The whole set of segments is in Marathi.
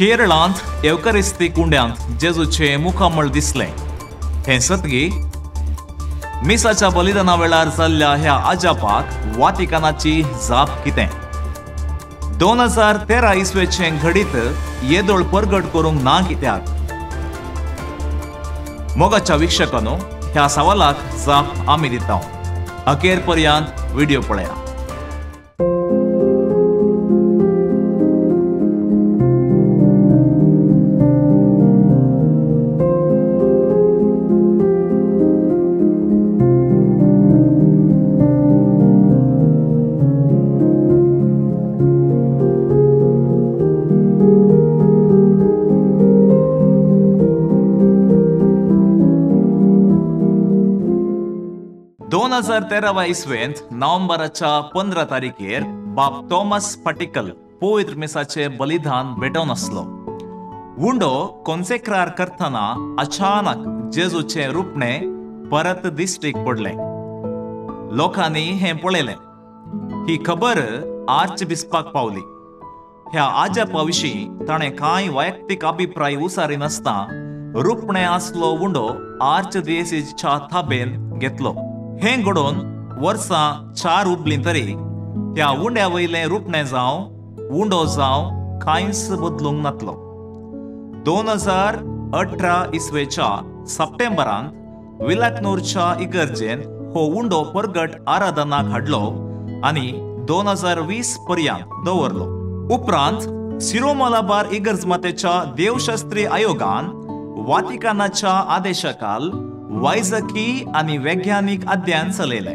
केरळांत एवकारिस्तीक उंड्यांत जेजूचे मुखामळ दिसले। हे सतगी मिसाच्या बलिदाना वेळार जाल्ल्या ह्या आजापाक वातिकानाची जाप कितें? 2013 इसवेचे घडीत येदोळ परगट करूंक ना कित्याक? मोगाच्या वीक्षकांनो, ह्या सवालाक जाप आमी दिता। अखेर पर्यंत व्हिडिओ पळया। दोन 2013 इसवेंत नोव्हेंबराच्या 15 तारीखेर बाब थॉमस पाटिकल पवित्र मिसाचे बलिदान भेटोवन आसलो। उंडो कॉन्सेक्रार करतना अचानक जेजूचे रूपणे परत दिश्टीक पडले। लोकांनी हे पळयलें। ही खबर आर्च बिस्पाक पावली। ह्या आजापा विशीं ताणें कांय वैयक्तीक अभिप्राय उसारिनासतना रूपणे आसलो उंडो आर्च दियेसीच्या ताबेन घेतलो। हे घडोवन वर्सां 4 उबलीं तरी त्या उंड्या वयलें रूपणे जावं उंडो जावं कांयच बदलूंक नातलो। 2018 इसवेच्या सप्टेंबरांत विलाकनूरच्या इगर्जेन हो उंडो परगट आराधनाक हाडलो आनी 2020 पर्यंत दवरलो। उपरांत सिरो मलाबार इगर्जमातेच्या देवशास्त्री आयोगान वातिकानाच्या आदेशाखाल वैजकी आणि वैज्ञानिक अध्ययन चलयले।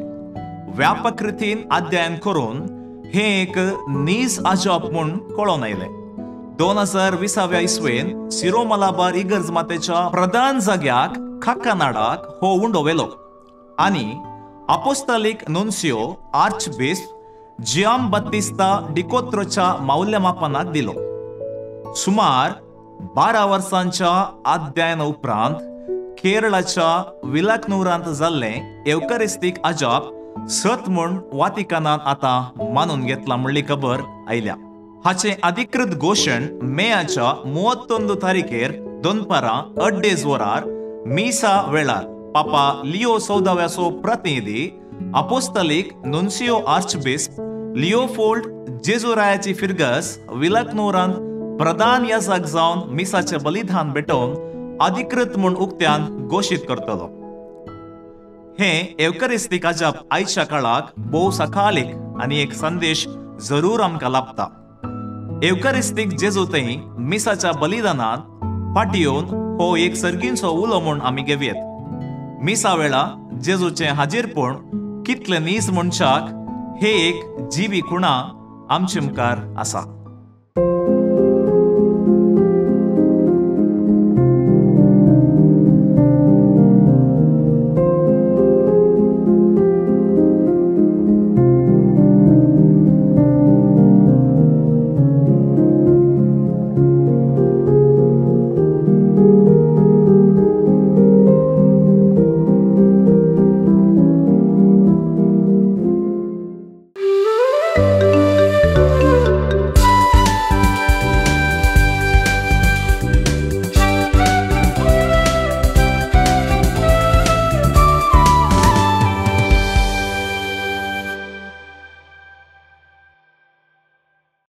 व्यापक रितीन अध्ययन करून हे एक नीज अजाप म्हूण कळोवन आयले। 2020 इसवेन सिरो मलाबार इगर्जमातेच्या प्रधान जाग्याक काकानाडाक हो उंडो वेलो आनी अपोस्तलिक नुन्सियो आर्चबिस्प जियाम बत्तिस्ता डिकोत्रोच्या मौल्यमापनाक दिलो। सुमार 12 वर्सांच्या अध्ययन उपरांत केरळाच्या विलाकनूरांत जाल्ले एवकारिस्तीक अजाप सत म्हूण वातिकानान आतां मानून घेतला म्हणली खबर आयल्या। हाचे अधिकृत घोषण मेयाच्या 31 तारीखेर दनपारां 8 वरार मिसा वेळार पापा लिओ 14व्याचो प्रतिनिधी अपोस्तलिक नुन्सियो आर्चबिस्प लिओफोल्ड जेजुरायाची फिरगस विलाकनूरांत प्रधान याजक जावन मिसाचे बलिदान भेटोवन अधिकृत म्हूण उक्त्यान घोषित करतलो। हे एवकारिस्तीक अजाप आयच्या काळाक भोव सकाळीक आनी एक संदेश जरूर आमकां लाभता। एवकारिस्तीक जेजूतय मिसाच्या बलिदानांत फाटी येवन हो एक सर्गींचो उलो म्हूण आमी घेवयेत। मिसा वेळा जेजूचे हाजीरपण कितले नीज मनशाक हे एक जिवी खुणा आमचे मुखार आसा।